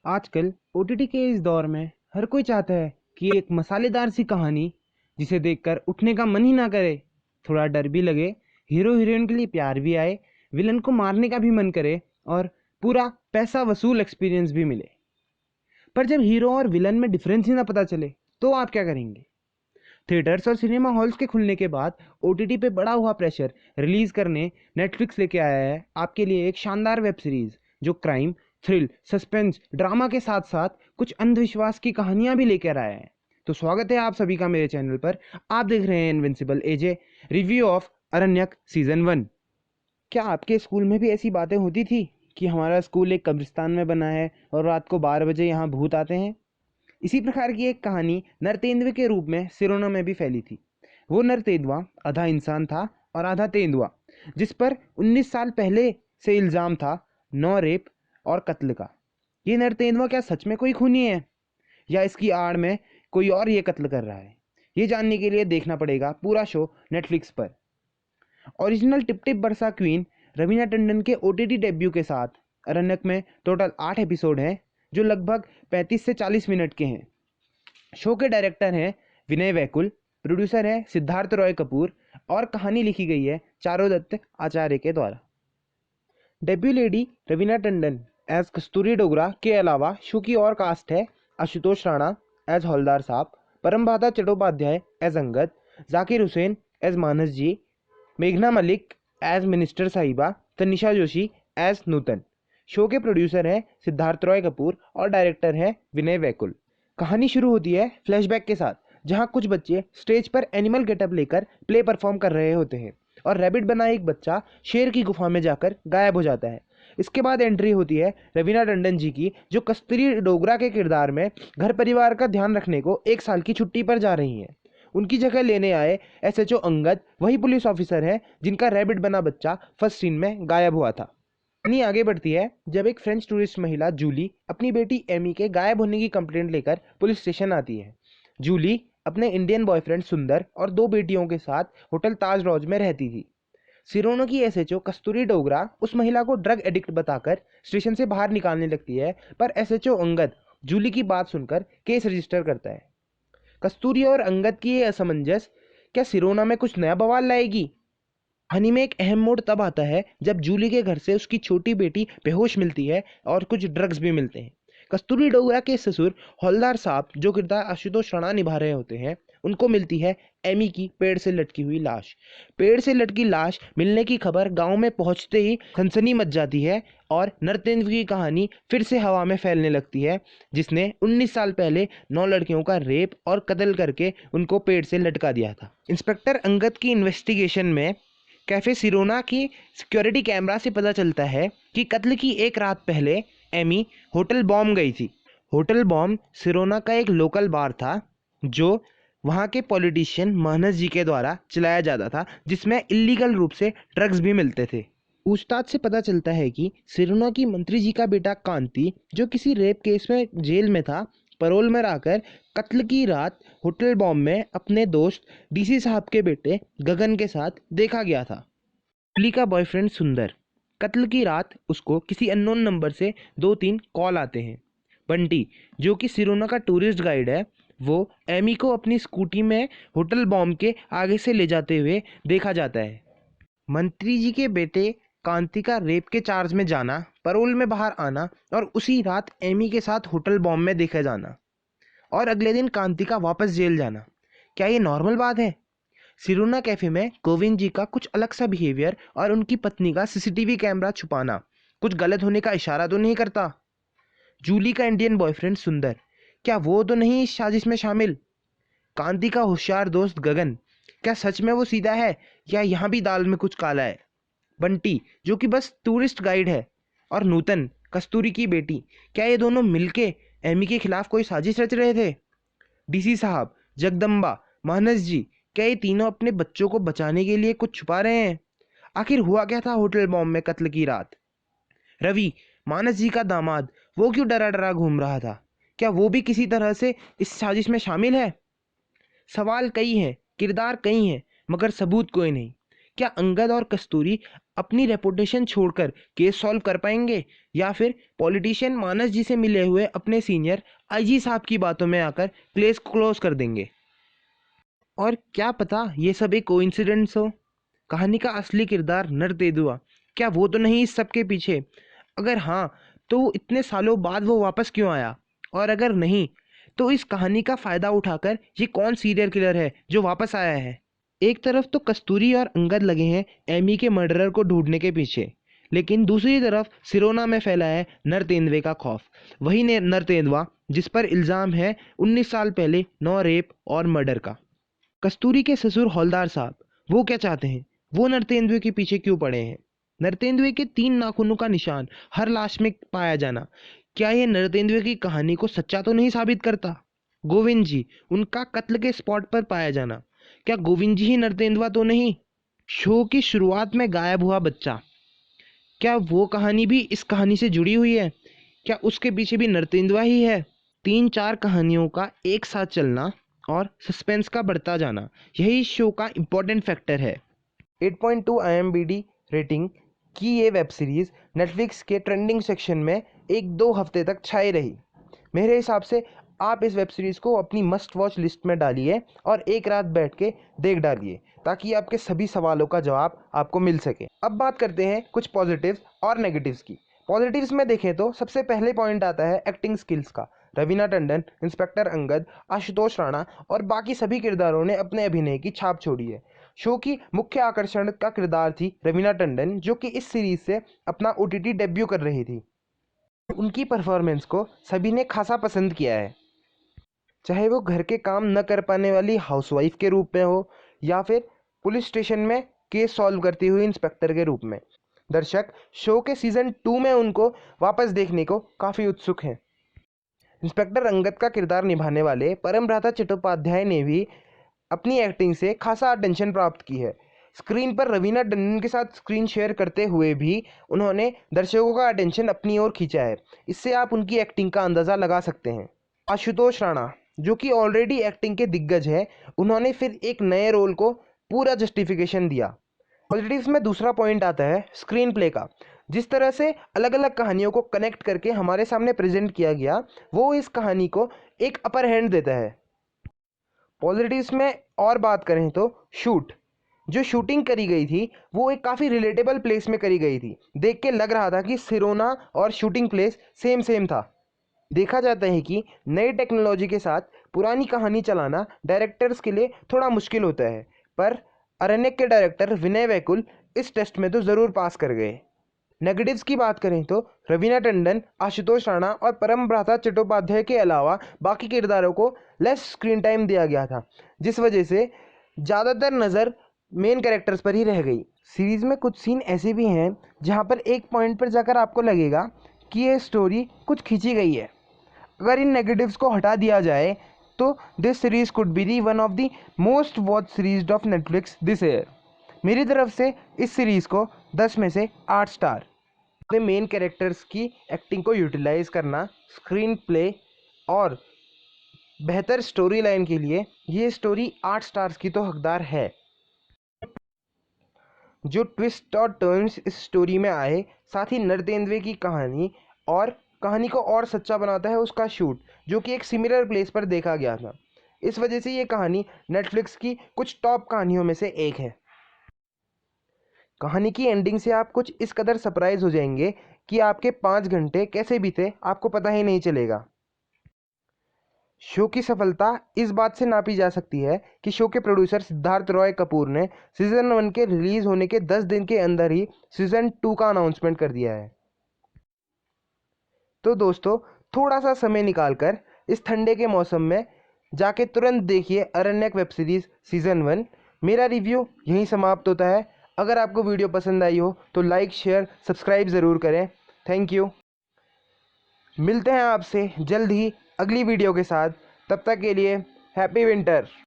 आजकल ओटीटी के इस दौर में हर कोई चाहता है कि एक मसालेदार सी कहानी जिसे देखकर उठने का मन ही ना करे, थोड़ा डर भी लगे, हीरो हीरोइन के लिए प्यार भी आए, विलन को मारने का भी मन करे और पूरा पैसा वसूल एक्सपीरियंस भी मिले। पर जब हीरो और विलन में डिफरेंस ही ना पता चले तो आप क्या करेंगे? थिएटर्स और सिनेमा हॉल्स के खुलने के बाद ओटीटी पे बड़ा हुआ प्रेशर रिलीज करने नेटफ्लिक्स लेके आया है आपके लिए एक शानदार वेब सीरीज जो क्राइम, थ्रिल, सस्पेंस, ड्रामा के साथ साथ कुछ अंधविश्वास की कहानियां भी लेकर आया है। तो स्वागत है आप सभी का मेरे चैनल पर। आप देख रहे हैं invincible AJ, review of Aranyak season 1। क्या आपके स्कूल में भी ऐसी बातें होती थी कि हमारा स्कूल एक कब्रिस्तान में बना है और रात को 12 बजे यहाँ भूत आते हैं? इसी प्रकार की एक कहानी नरतेंदुए के रूप में सिरोना में भी फैली थी। वो नरतेंदुआ आधा इंसान था और आधा तेंदुआ, जिस पर 19 साल पहले से इल्ज़ाम था नौ रेप और कत्ल का। ये नरतेंदुआ क्या सच में कोई खूनी है या इसकी आड़ में कोई और ये कत्ल कर रहा है? ये जानने के लिए देखना पड़ेगा पूरा शो नेटफ्लिक्स पर। ओरिजिनल टिप टिप बरसा क्वीन रवीना टंडन के ओटीटी डेब्यू के साथ अरण्यक में टोटल 8 एपिसोड हैं जो लगभग 35 से 40 मिनट के हैं। शो के डायरेक्टर हैं विनय वैकुल, प्रोड्यूसर है सिद्धार्थ रॉय कपूर और कहानी लिखी गई है चारुदत्त आचार्य के द्वारा। Debut lady Raveena Tandon as Kasturi Dogra के अलावा शो की और कास्ट है आशुतोष राणा एज हौलदार साहब, परमभाता चट्टोपाध्याय एज अंगद, जाकिर हुसैन एज मानस जी, मेघना मलिक एज मिनिस्टर साहिबा, तनिषा जोशी एज नूतन। शो के प्रोड्यूसर हैं सिद्धार्थ रॉय कपूर और डायरेक्टर हैं विनय वैकुल। कहानी शुरू होती है फ्लैशबैक के साथ, जहां कुछ बच्चे स्टेज पर एनिमल गेटअप लेकर प्ले परफॉर्म कर रहे होते हैं और रैबिट बना एक बच्चा शेर की गुफा में जाकर गायब हो जाता है। इसके बाद एंट्री होती है रवीना टंडन जी की, जो कस्तूरी डोगरा के किरदार में घर परिवार का ध्यान रखने को 1 साल की छुट्टी पर जा रही हैं। उनकी जगह लेने आए एसएचओ अंगद वही पुलिस ऑफिसर है जिनका रैबिट बना बच्चा फर्स्ट सीन में गायब हुआ था। कहानी आगे बढ़ती है जब एक फ्रेंच टूरिस्ट महिला जूली अपनी बेटी एमी के गायब होने की कंप्लेंट लेकर पुलिस स्टेशन आती है। जूली अपने इंडियन बॉयफ्रेंड सुंदर और 2 बेटियों के साथ होटल ताज लॉज में रहती थी। सिरोनो की एसएचओ कस्तूरी डोगरा उस महिला को ड्रग एडिक्ट बताकर स्टेशन से बाहर निकालने लगती है, पर एसएचओ अंगद जूली की बात सुनकर केस रजिस्टर करता है। कस्तूरी और अंगद की ये असमंजस क्या सिरोना में कुछ नया बवाल लाएगी? कहानी में एक अहम मोड़ तब आता है जब जूली के घर से उसकी छोटी बेटी बेहोश मिलती है और कुछ ड्रग्स भी मिलते हैं। कस्तूरी डोगरा के ससुर हौलदार साहब, जो किरदार आशुतोष राणा निभा रहे होते हैं, उनको मिलती है एमी की पेड़ से लटकी हुई लाश। पेड़ से लटकी लाश मिलने की खबर गांव में पहुंचते ही सनसनी मच जाती है और नरतेंदु की कहानी फिर से हवा में फैलने लगती है, जिसने 19 साल पहले 9 लड़कियों का रेप और कत्ल करके उनको पेड़ से लटका दिया था। इंस्पेक्टर अंगद की इन्वेस्टिगेशन में कैफे सिरोना की सिक्योरिटी कैमरा से पता चलता है कि कत्ल की 1 रात पहले एमी होटल बॉम्ब गई थी। होटल बॉम्ब सिरोना का एक लोकल बार था जो वहाँ के पॉलिटिशियन मानस जी के द्वारा चलाया जाता था, जिसमें इलीगल रूप से ड्रग्स भी मिलते थे। पूछताछ से पता चलता है कि सिरोना की मंत्री जी का बेटा कांति, जो किसी रेप केस में जेल में था, पैरोल में आकर कत्ल की रात होटल बॉम्ब में अपने दोस्त डीसी साहब के बेटे गगन के साथ देखा गया था। जूली का बॉयफ्रेंड सुंदर, कत्ल की रात उसको किसी अननोन नंबर से 2-3 कॉल आते हैं। बंटी, जो कि सिरोना का टूरिस्ट गाइड है, वो एमी को अपनी स्कूटी में होटल बॉम्ब के आगे से ले जाते हुए देखा जाता है। मंत्री जी के बेटे कांति का रेप के चार्ज में जाना, पैरोल में बाहर आना और उसी रात एमी के साथ होटल बॉम्ब में देखा जाना और अगले दिन कांति का वापस जेल जाना, क्या ये नॉर्मल बात है? सिरोना कैफे में गोविंद जी का कुछ अलग सा बिहेवियर और उनकी पत्नी का सीसीटीवी कैमरा छुपाना कुछ गलत होने का इशारा तो नहीं करता? जूली का इंडियन बॉयफ्रेंड सुंदर, क्या वो तो नहीं इस साजिश में शामिल? कांति का होशियार दोस्त गगन, क्या सच में वो सीधा है या यहाँ भी दाल में कुछ काला है? बंटी, जो कि बस टूरिस्ट गाइड है, और नूतन, कस्तूरी की बेटी, क्या ये दोनों मिलके एमी के खिलाफ कोई साजिश रच रहे थे? डीसी साहब, जगदम्बा, मानस जी, क्या ये तीनों अपने बच्चों को बचाने के लिए कुछ छुपा रहे हैं? आखिर हुआ क्या था होटल बॉम्ब में कत्ल की रात? रवि, मानस जी का दामाद, वो क्यों डरा डरा घूम रहा था? क्या वो भी किसी तरह से इस साजिश में शामिल है? सवाल कई हैं, किरदार कई हैं, मगर सबूत कोई नहीं। क्या अंगद और कस्तूरी अपनी रेपुटेशन छोड़कर केस सॉल्व कर पाएंगे, या फिर पॉलिटिशियन मानस जी से मिले हुए अपने सीनियर आईजी साहब की बातों में आकर केस क्लोज कर देंगे। और क्या पता ये सब एक कोइंसिडेंस हो। कहानी का असली किरदार नरतेदुआ, क्या वो तो नहीं इस सब के पीछे? अगर हाँ, तो इतने सालों बाद वो वापस क्यों आया? और अगर नहीं, तो इस कहानी का फायदा उठाकर ये कौन सीरियल किलर है जो वापस आया है? एक तरफ तो कस्तूरी और अंगद लगे हैं एमी के मर्डरर को ढूंढने के पीछे, लेकिन दूसरी तरफ सिरोना में फैला है नरतेंदुए का खौफ। वही नरतेंदुआ जिस पर इल्ज़ाम है 19 साल पहले 9 रेप और मर्डर का। कस्तूरी के ससुर हौलदार साहब, वो क्या चाहते हैं? वो नरतेंदुए के पीछे क्यों पड़े हैं? नरतेंदुए के 3 नाखूनों का निशान हर लाश में पाया जाना, क्या ये नरतेंदुए की कहानी को सच्चा तो नहीं साबित करता? गोविंद जी, उनका कत्ल के स्पॉट पर पाया जाना, क्या गोविंद जी ही नरतेंदुआ तो नहीं? शो की शुरुआत में गायब हुआ बच्चा, क्या वो कहानी भी इस कहानी से जुड़ी हुई है? क्या उसके पीछे भी नरतेंदुआ ही है? 3-4 कहानियों का एक साथ चलना और सस्पेंस का बढ़ता जाना, यही इस शो का इम्पोर्टेंट फैक्टर है। 8.2 IMDb रेटिंग की ये वेब सीरीज़ नेटफ्लिक्स के ट्रेंडिंग सेक्शन में 1-2 हफ्ते तक छाई रही। मेरे हिसाब से आप इस वेब सीरीज़ को अपनी मस्ट वॉच लिस्ट में डालिए और एक रात बैठ के देख डालिए, ताकि आपके सभी सवालों का जवाब आपको मिल सके। अब बात करते हैं कुछ पॉजिटिव्स और नेगेटिव्स की। पॉजिटिव्स में देखें तो सबसे पहले पॉइंट आता है एक्टिंग स्किल्स का। रवीना टंडन, इंस्पेक्टर अंगद, आशुतोष राणा और बाकी सभी किरदारों ने अपने अभिनय की छाप छोड़ी है। शो की मुख्य आकर्षण का किरदार थी रवीना टंडन, जो कि इस सीरीज से अपना OTT डेब्यू कर रही थी। उनकी परफॉर्मेंस को सभी ने खासा पसंद किया है, चाहे वो घर के काम न कर पाने वाली हाउसवाइफ के रूप में हो या फिर पुलिस स्टेशन में केस सॉल्व करती हुई इंस्पेक्टर के रूप में। दर्शक शो के सीजन 2 में उनको वापस देखने को काफ़ी उत्सुक हैं। इंस्पेक्टर अंगद का किरदार निभाने वाले परमभ्राता चट्टोपाध्याय ने भी अपनी एक्टिंग से खासा अटेंशन प्राप्त की है। स्क्रीन पर रवीना टंडन के साथ स्क्रीन शेयर करते हुए भी उन्होंने दर्शकों का अटेंशन अपनी ओर खींचा है। इससे आप उनकी एक्टिंग का अंदाज़ा लगा सकते हैं। आशुतोष राणा, जो कि ऑलरेडी एक्टिंग के दिग्गज है, उन्होंने फिर एक नए रोल को पूरा जस्टिफिकेशन दिया। पॉजिटिव्स में दूसरा पॉइंट आता है स्क्रीन प्ले का। जिस तरह से अलग अलग कहानियों को कनेक्ट करके हमारे सामने प्रेजेंट किया गया, वो इस कहानी को एक अपर हैंड देता है। पॉजिटिव्स में और बात करें तो जो शूटिंग करी गई थी वो एक काफ़ी रिलेटेबल प्लेस में करी गई थी। देख के लग रहा था कि सिरोना और शूटिंग प्लेस सेम था। देखा जाता है कि नई टेक्नोलॉजी के साथ पुरानी कहानी चलाना डायरेक्टर्स के लिए थोड़ा मुश्किल होता है, पर अरण्यक के डायरेक्टर विनय वैकुल इस टेस्ट में तो ज़रूर पास कर गए। नेगेटिव्स की बात करें तो रवीना टंडन, आशुतोष राणा और परमभ्राता चट्टोपाध्याय के अलावा बाकी किरदारों को लेस स्क्रीन टाइम दिया गया था, जिस वजह से ज़्यादातर नज़र मेन कैरेक्टर्स पर ही रह गई। सीरीज़ में कुछ सीन ऐसे भी हैं जहां पर एक पॉइंट पर जाकर आपको लगेगा कि ये स्टोरी कुछ खींची गई है। अगर इन नेगेटिव्स को हटा दिया जाए तो this series could be the one of the most watch series of Netflix this year. मेरी तरफ से इस सीरीज़ को 10 में से 8 स्टार। अपने मेन कैरेक्टर्स की एक्टिंग को यूटिलाइज करना, स्क्रीन प्ले और बेहतर स्टोरी लाइन के लिए ये स्टोरी 8 स्टार्स की तो हकदार है। जो ट्विस्ट और टर्न्स इस स्टोरी में आए, साथ ही नरतेंदुए की कहानी और कहानी को और सच्चा बनाता है उसका शूट, जो कि एक सिमिलर प्लेस पर देखा गया था। इस वजह से ये कहानी नेटफ्लिक्स की कुछ टॉप कहानियों में से एक है। कहानी की एंडिंग से आप कुछ इस कदर सरप्राइज हो जाएंगे कि आपके 5 घंटे कैसे बीते आपको पता ही नहीं चलेगा। शो की सफलता इस बात से नापी जा सकती है कि शो के प्रोड्यूसर सिद्धार्थ रॉय कपूर ने सीजन 1 के रिलीज होने के 10 दिन के अंदर ही सीजन 2 का अनाउंसमेंट कर दिया है। तो दोस्तों, थोड़ा सा समय निकालकर इस ठंडे के मौसम में जाके तुरंत देखिए अरण्यक वेब सीरीज सीजन 1। मेरा रिव्यू यहीं समाप्त होता है। अगर आपको वीडियो पसंद आई हो तो लाइक, शेयर, सब्सक्राइब ज़रूर करें। Thank you. मिलते हैं आपसे जल्द ही अगली वीडियो के साथ। तब तक के लिए हैप्पी विंटर।